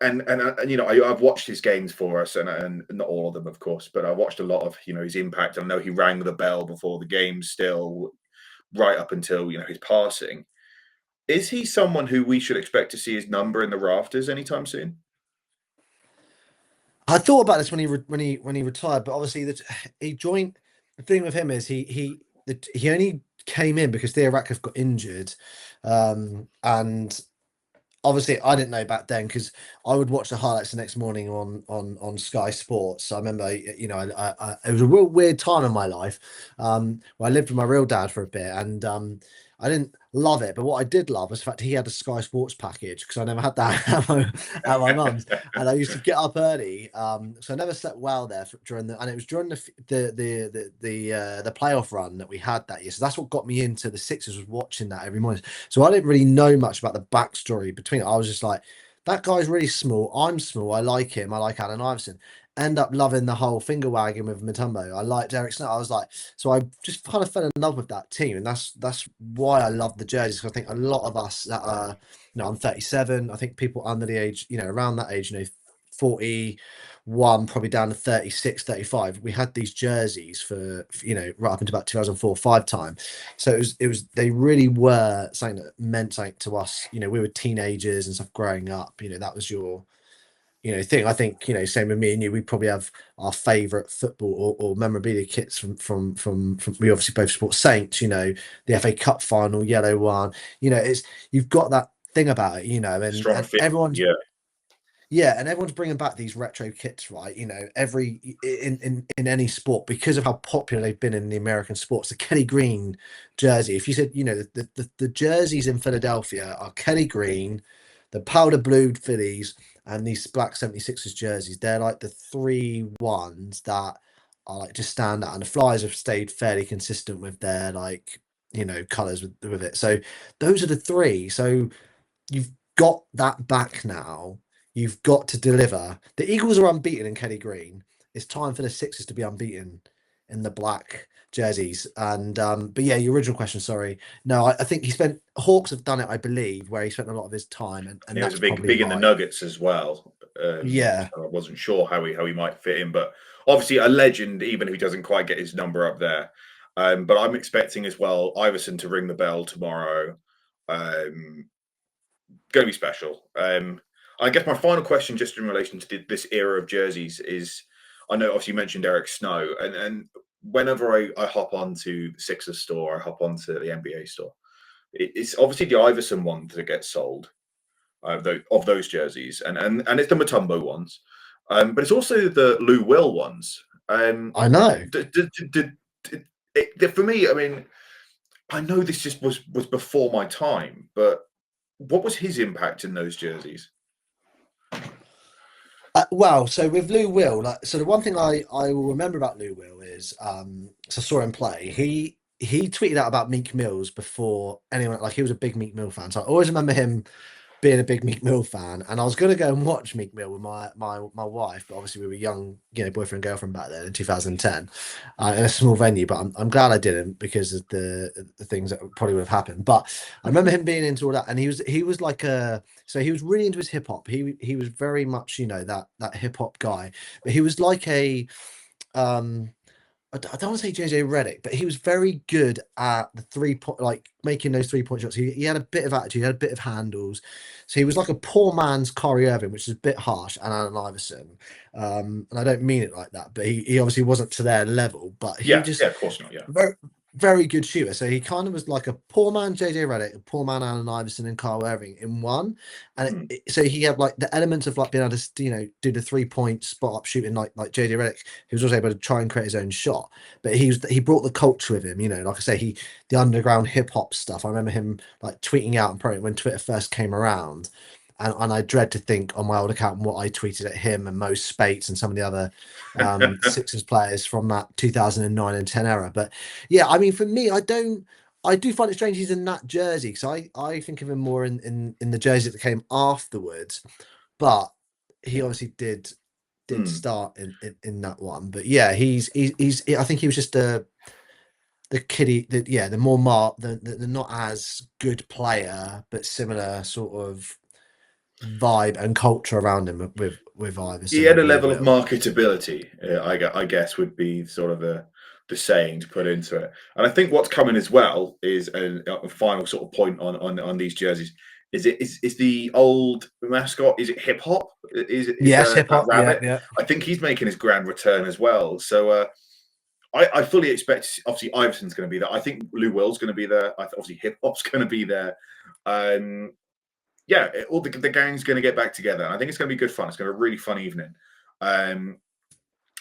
And I've watched his games for us, and not all of them, of course, but I watched a lot of his impact. I know he rang the bell before the game, still right up until his passing. Is he someone who we should expect to see his number in the rafters anytime soon? I thought about this when he retired, but obviously he joined. The thing with him is he only came in because Theo Ratcliffe got injured, and obviously I didn't know back then because I would watch the highlights the next morning on Sky Sports. So I remember, it was a real weird time in my life, where I lived with my real dad for a bit, and I didn't love it, but what I did love was the fact he had a Sky Sports package because I never had that at my mum's, and I used to get up early, so I never slept well there and it was during the playoff run that we had that year. So that's what got me into the Sixers, was watching that every morning. So I didn't really know much about the backstory between it. I was just like, that guy's really small. I'm small. I like him. I like Allen Iverson. End up loving the whole finger wagging with Mutombo. I liked Eric Snow. I was like, so I just kind of fell in love with that team, and that's why I love the jerseys. Because I think a lot of us that are, I'm 37. I think people under the age, around that age, 41, probably down to 36, 35. We had these jerseys for right up into about 2004, 5 time. So it was they really were something that meant something to us. We were teenagers and stuff growing up. That was your thing. I think, same with me and you, we probably have our favorite football or memorabilia kits from we obviously both support Saints, the FA Cup final, yellow one. It's, you've got that thing about it, Strong and fit, everyone's, yeah. yeah, and everyone's bringing back these retro kits, right? Every in any sport, because of how popular they've been in the American sports. The Kelly Green jersey. If you said, the jerseys in Philadelphia are Kelly Green, the powder blue Phillies, and these black 76ers jerseys. They're like the three ones that are like just stand out. And the Flyers have stayed fairly consistent with their colors with it. So those are the three. So you've got that back now. You've got to deliver. The Eagles are unbeaten in Kelly Green. It's time for the Sixers to be unbeaten in the black jerseys. And but yeah, your original question, sorry. No, I think Hawks have done it, I believe, where he spent a lot of his time, and It was that's a big, probably big in the right. Nuggets as well. Yeah. So I wasn't sure how he might fit in, but obviously a legend, even if he doesn't quite get his number up there. But I'm expecting as well Iverson to ring the bell tomorrow. Going to be special. I guess my final question, just in relation to this era of jerseys, is I know obviously you mentioned Eric Snow, and whenever I hop onto the Sixers store, I hop onto the NBA store. It's obviously the Iverson ones that get sold of those jerseys, and it's the Mutombo ones, but it's also the Lou Will ones. I know. Did For me, I mean, I know this just was before my time, but what was his impact in those jerseys? Well, so with Lou Will, like, so the one thing I will remember about Lou Will is, so I saw him play. He tweeted out about Meek Mills before anyone, like he was a big Meek Mill fan. So I always remember him being a big Meek Mill fan, and I was gonna go and watch Meek Mill with my wife, but obviously we were young, boyfriend girlfriend back then in 2010, in a small venue. But I'm glad I didn't because of the things that probably would have happened. But I remember him being into all that, and he was like he was really into his hip hop. He was very much that hip hop guy, but he was like a um I don't want to say JJ Redick, but he was very good at the 3 point, like making those 3 point shots. He had a bit of attitude, he had a bit of handles. So he was like a poor man's Kyrie Irving, which is a bit harsh, and Allen Iverson. And I don't mean it like that, but he obviously wasn't to their level, but he Yeah, just yeah, of course not. Yeah. very, very good shooter. So he kind of was like a poor man JJ Redick, a poor man Allen Iverson, and Kyle Irving in one. And Mm. so he had like the elements of like being able to do the 3 point spot up shooting like JJ Redick. He was also able to try and create his own shot, but he brought the culture with him. Like I say, the underground hip hop stuff. I remember him like tweeting out and probably when Twitter first came around. And I dread to think on my old account what I tweeted at him and Mo Spates and some of the other Sixers players from that 2009 and 10 era. But yeah, I mean, for me, I do find it strange he's in that jersey because I think of him more in the jersey that came afterwards. But he obviously did Mm. start in that one. But yeah, he's I think he was just the kiddie, the more the not as good player, but similar sort of vibe and culture around him with He Iverson had and a Lou level of Will. marketability, I guess, would be sort of the saying to put into it. And I think what's coming as well is a final sort of point on these jerseys. Is the old mascot? Is it hip hop? Is Yes, hip that hop. Yeah, rabbit? yeah. I think he's making his grand return as well. So I fully expect. Obviously, Iverson's going to be there. I think Lou Will's going to be there. Obviously, hip hop's going to be there. Um, yeah, all the gang's going to get back together. I think it's going to be good fun. It's going to be a really fun evening, um,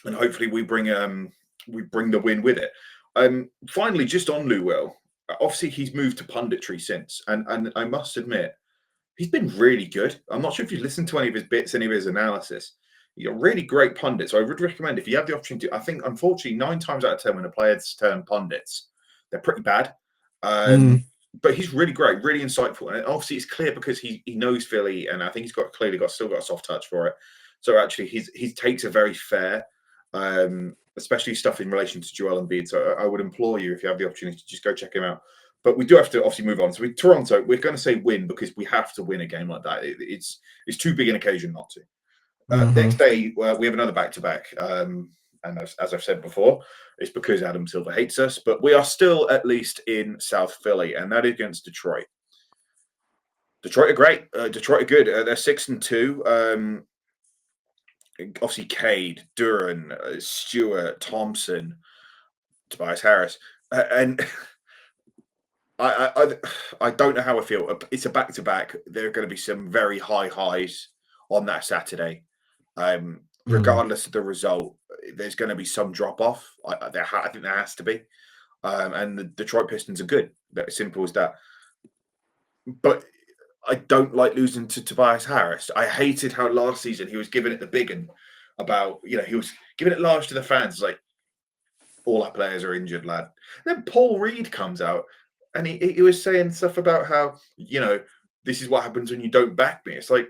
and hopefully we bring the win with it. Finally, just on Lou Will, obviously he's moved to punditry since, and I must admit he's been really good. I'm not sure if you listened to any of his bits, any of his analysis. He's a really great pundit. So I would recommend if you have the opportunity. I think unfortunately 9 times out of 10 when the players turn pundits, they're pretty bad. Mm, But he's really great, really insightful, and obviously it's clear because he knows Philly, and I think he's still got a soft touch for it. So actually, his takes are very fair, especially stuff in relation to Joel Embiid. So I would implore you, if you have the opportunity, to just go check him out. But we do have to obviously move on. So with Toronto, we're going to say win because we have to win a game like that. It's too big an occasion not to. hmm. Next day, we have another back to back. And as I've said before, it's because Adam Silver hates us, but we are still at least in South Philly, and that is against Detroit. Detroit are great. Detroit are good. They're 6-2. Obviously, Cade, Duran, Stewart, Thompson, Tobias Harris, and I don't know how I feel. It's a back to back. There are going to be some very high highs on that Saturday. Mm. Regardless of the result, there's going to be some drop off. I think there has to be. And the Detroit Pistons are good. That simple as that. But I don't like losing to Tobias Harris. I hated how last season he was giving it the big one about, he was giving it large to the fans, like all our players are injured, lad. Then Paul Reed comes out and he was saying stuff about how, this is what happens when you don't back me. It's like,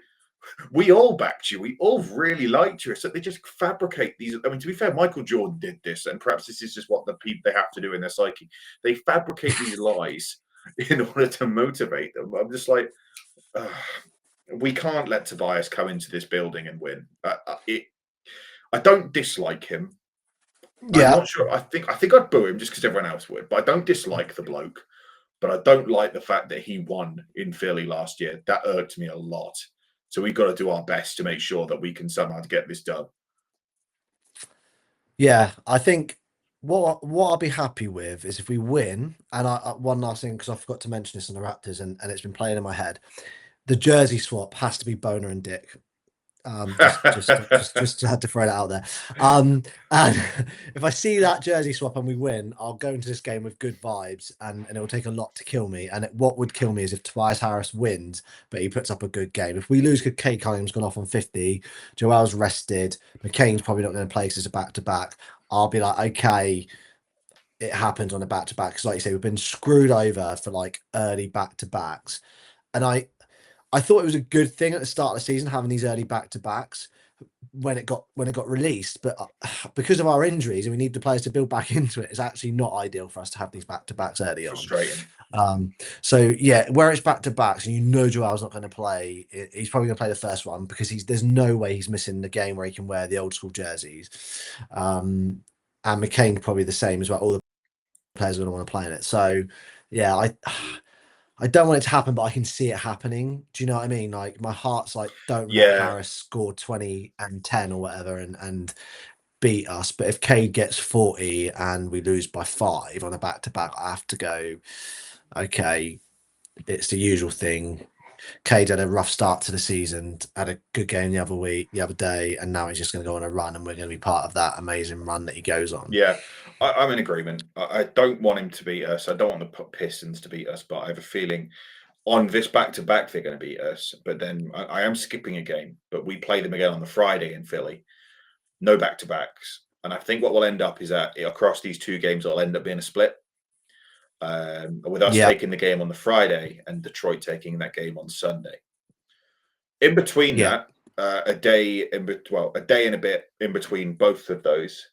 we all backed you. We all really liked you. So they just fabricate these. I mean, to be fair, Michael Jordan did this, and perhaps this is just what the people they have to do in their psyche. They fabricate these lies in order to motivate them. I'm just like, we can't let Tobias come into this building and win. I don't dislike him. I'm Yeah, not sure. I think I'd boo him just because everyone else would. But I don't dislike the bloke. But I don't like the fact that he won in Philly last year. That irked me a lot. So we've got to do our best to make sure that we can somehow get this done. yeah. I think what I'll be happy with is if we win. And one last thing because I forgot to mention this on the Raptors, and it's been playing in my head. The jersey swap has to be Boner and Dick. Just had to throw that out there. And if I see that jersey swap and we win, I'll go into this game with good vibes, and it will take a lot to kill me. And what would kill me is if Tobias Harris wins, but he puts up a good game. If we lose, because Kate Cunningham's gone off on 50, Joel's rested, McCain's probably not going to play because it's a back-to-back. I'll be like, okay, it happened on a back-to-back. Because like you say, we've been screwed over for like early back-to-backs. And I thought it was a good thing at the start of the season having these early back-to-backs when it got released, but because of our injuries and we need the players to build back into it, it's actually not ideal for us to have these back-to-backs early on. Frustrating. So yeah, where it's back-to-backs and you know Joel's not going to play, he's probably going to play the first one because there's no way he's missing the game where he can wear the old school jerseys. And McCain probably the same as well. All the players are going to want to play in it. So yeah, I don't want it to happen, but I can see it happening. Do you know what I mean? Like my heart's like, don't let Harris score 20 and 10 or whatever and beat us. But if Cade gets 40 and we lose by 5 on a back-to-back, I have to go, okay, it's the usual thing. Cade had a rough start to the season, had a good game the other day, and now he's just going to go on a run, and we're going to be part of that amazing run that he goes on. Yeah, I'm in agreement. I don't want him to beat us. I don't want the Pistons to beat us, but I have a feeling on this back-to-back they're going to beat us. But then I am skipping a game, but we play them again on the Friday in Philly. No back-to-backs. And I think what will end up is that across these 2 games, it'll end up being a split. With us taking the game on the Friday and Detroit taking that game on Sunday. In between that, a day and a bit in between both of those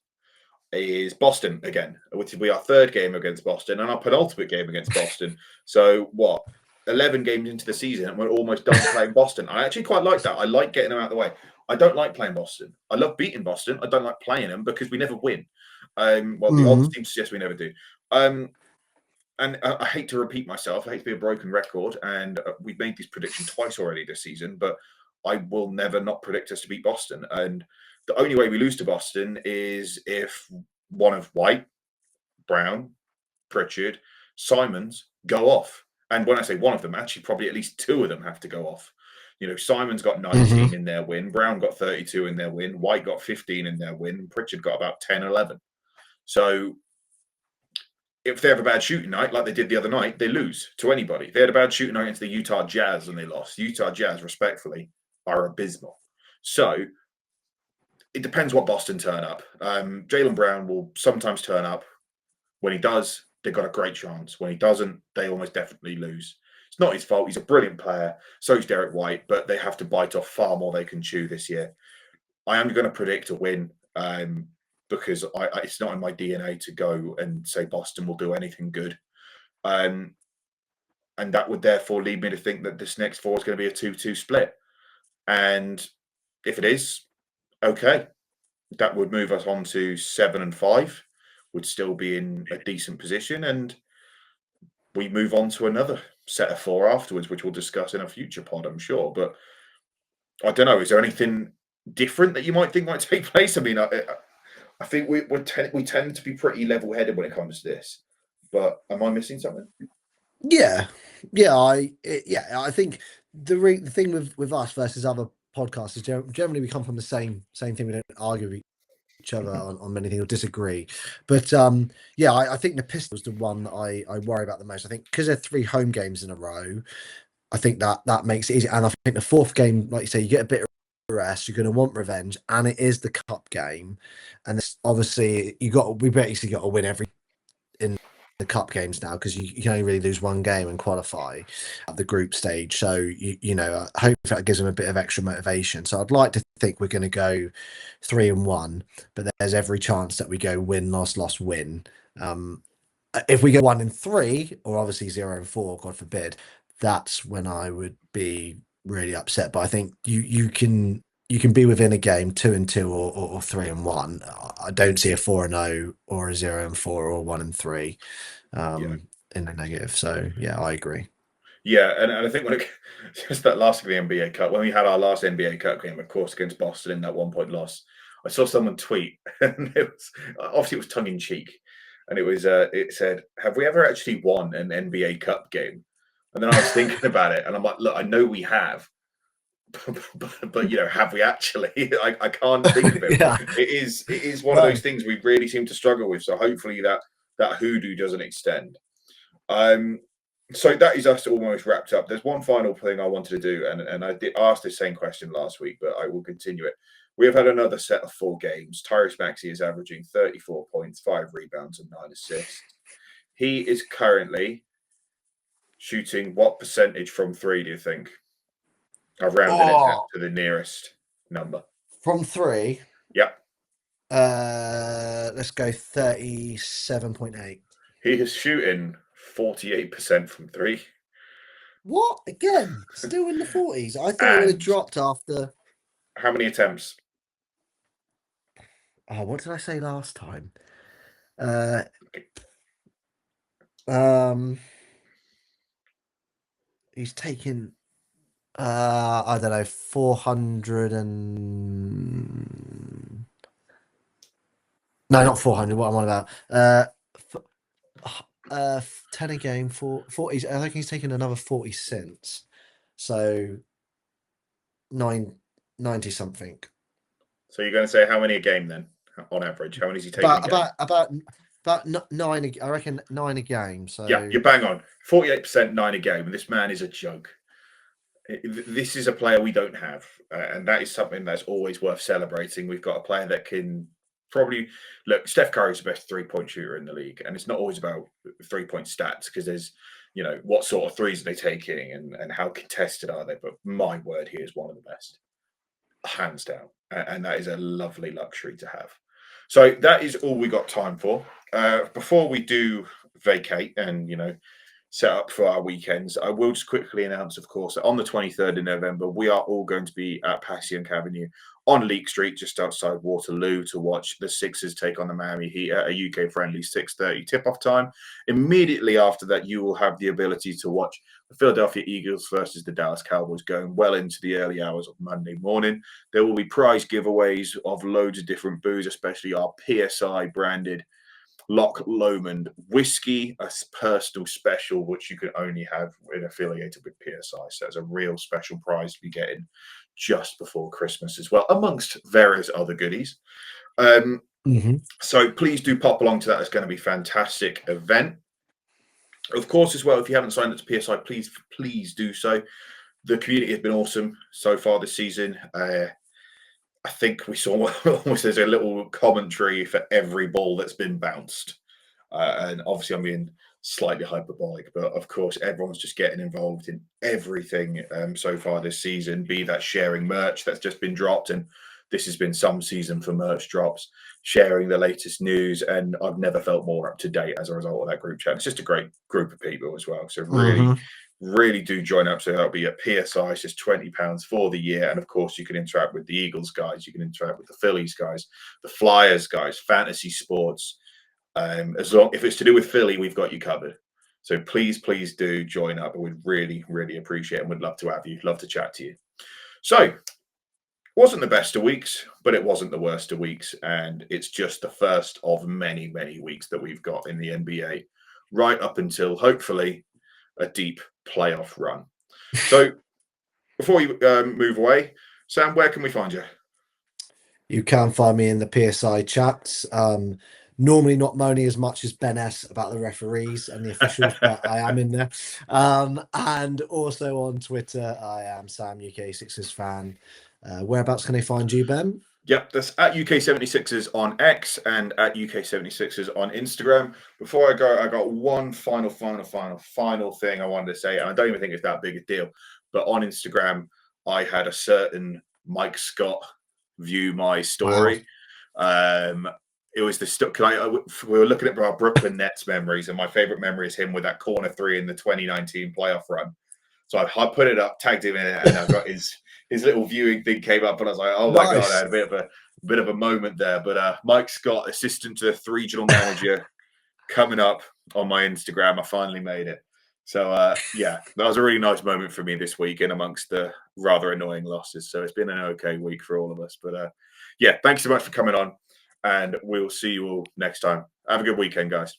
is Boston again, which will be our 3rd game against Boston and our penultimate game against Boston. So 11 games into the season and we're almost done playing Boston. I actually quite like that. I like getting them out of the way. I don't like playing Boston. I love beating Boston. I don't like playing them because we never win. The odds seem to suggest we never do. And I hate to repeat myself. I hate to be a broken record. And we've made this prediction twice already this season, but I will never not predict us to beat Boston. And the only way we lose to Boston is if one of White, Brown, Pritchard, Simons go off. And when I say one of them, actually probably at least 2 of them have to go off. You know, Simons got 19 in their win, Brown got 32 in their win, White got 15 in their win, Pritchard got about 10, 11. So if they have a bad shooting night, like they did the other night, they lose to anybody. They had a bad shooting night against the Utah Jazz and they lost. Utah Jazz, respectfully, are abysmal. So it depends what Boston turn up. Jaylen Brown will sometimes turn up. When he does, they've got a great chance. When he doesn't, they almost definitely lose. It's not his fault. He's a brilliant player. So is Derek White, but they have to bite off far more they can chew this year. I am going to predict a win. Because it's not in my DNA to go and say Boston will do anything good. And that would therefore lead me to think that this next 4 is going to be a 2-2 split. And if it is, okay, that would move us on to 7 and 5, would still be in a decent position. And we move on to another set of 4 afterwards, which we'll discuss in a future pod, I'm sure. But I don't know, is there anything different that you might think might take place? I mean, I think we tend to be pretty level-headed when it comes to this, but am I missing something? Yeah. I think the thing with us versus other podcasts is generally we come from the same thing. We don't argue with each other on many things or disagree. But I think the Pistons the one that I worry about the most. I think because they're 3 home games in a row, I think that makes it easy. And I think the 4th game, like you say, you get a bit of rest, you're going to want revenge, and it is the cup game. And obviously we basically got to win every in the cup games now because you can only really lose 1 game and qualify at the group stage. So I hope that gives them a bit of extra motivation. So I'd like to think we're going to go 3-1, but there's every chance that we go win, loss, win. If we go 1-3, or obviously 0-4, God forbid, that's when I would be really upset. But I think you can be within a game 2-2 or 3-1. I don't see a 4-0 or a 0-4 or 1-3 in the negative. So yeah, I agree. Yeah, and I think when just that last of the NBA Cup, when we had our last NBA Cup game, of course, against Boston in that 1-point loss, I saw someone tweet, and it was tongue in cheek, and it said, "Have we ever actually won an NBA Cup game?" And then I was thinking about it, and I'm like, look, I know we have, but have we actually? I can't think of him. Yeah. It is one of No. those things we really seem to struggle with. So hopefully that hoodoo doesn't extend. So that is us almost wrapped up. There's one final thing I wanted to do, and I did ask the same question last week, but I will continue it. We have had another set of 4 games. Tyrese Maxey is averaging 34 points, 5 rebounds, and 9 assists. He is currently shooting what percentage from 3, do you think? I've rounded it down Oh, to the nearest number. from 3, Yep. let's go 37.8. He is shooting 48% from 3. What? Again? Still in the 40s? I thought it would have And dropped after. how many attempts? Oh, what did I say last time? Um, he's taken, I don't know, 400 and no, not 400. What am I on about? 10 a game for 40. I think he's taken another 40 cents. So 90 something. So you're going to say how many a game then, on average? How many is he taking a game? About 9. I reckon 9 a game. So Yeah, you're bang on. 48%, 9 a game. And this man is a joke. This is a player we don't have. And that is something that's always worth celebrating. We've got a player that can probably look. Steph Curry's the best 3-point shooter in the league. And it's not always about 3-point stats, because there's, what sort of threes are they taking and how contested are they? But my word, he is one of the best, hands down. And that is a lovely luxury to have. So that is all we got time for. Before we do vacate and, set up for our weekends, I will just quickly announce, of course, that on the 23rd of November, we are all going to be at Passyunk Avenue on Leek Street, just outside Waterloo, to watch the Sixers take on the Miami Heat at a UK-friendly 6:30 tip-off time. Immediately after that, you will have the ability to watch the Philadelphia Eagles versus the Dallas Cowboys going well into the early hours of Monday morning. There will be prize giveaways of loads of different booze, especially our PSI branded Loch Lomond whiskey, a personal special, which you can only have when affiliated with PSI. So it's a real special prize to be getting just before Christmas as well, amongst various other goodies. So please do pop along to that. It's going to be a fantastic event. Of course, as well, if you haven't signed up to PSI, please do so. The community has been awesome so far this season. I think we saw almost there's a little commentary for every ball that's been bounced. And obviously I'm being slightly hyperbolic, but of course everyone's just getting involved in everything so far this season, be that sharing merch that's just been dropped. And this has been some season for merch drops, sharing the latest news. And I've never felt more up to date as a result of that group chat. It's just a great group of people as well. So really do join up. So that'll be at PSI. It's just £20 for the year. And of course, you can interact with the Eagles guys. You can interact with the Phillies guys, the Flyers guys, fantasy sports. If it's to do with Philly, we've got you covered. So please do join up. We'd really appreciate it, and we'd love to have you. Love to chat to you. So, wasn't the best of weeks, but it wasn't the worst of weeks. And it's just the first of many weeks that we've got in the NBA, right up until hopefully a deep playoff run. So before you move away, Sam, where can we find you? You can find me in the PSI chats. Normally not moaning as much as Ben S about the referees and the officials, but I am in there. And also on Twitter, I am Sam UK Sixers fan. Whereabouts can they find you, Ben? Yep, that's at UK76ers on X and at UK76ers on Instagram. Before I go, I got one final thing I wanted to say, and I don't even think it's that big a deal. But on Instagram, I had a certain Mike Scott view my story. Wow. It was the we were looking at our Brooklyn Nets memories, and my favorite memory is him with that corner 3 in the 2019 playoff run. So I put it up, tagged him in it, and I got his little viewing thing came up, and I was like, "Oh my god!" I had a bit of a moment there. But Mike Scott, assistant to the regional manager, coming up on my Instagram. I finally made it. So yeah, that was a really nice moment for me this week, in amongst the rather annoying losses. So it's been an okay week for all of us. But yeah, thanks so much for coming on, and we'll see you all next time. Have a good weekend, guys.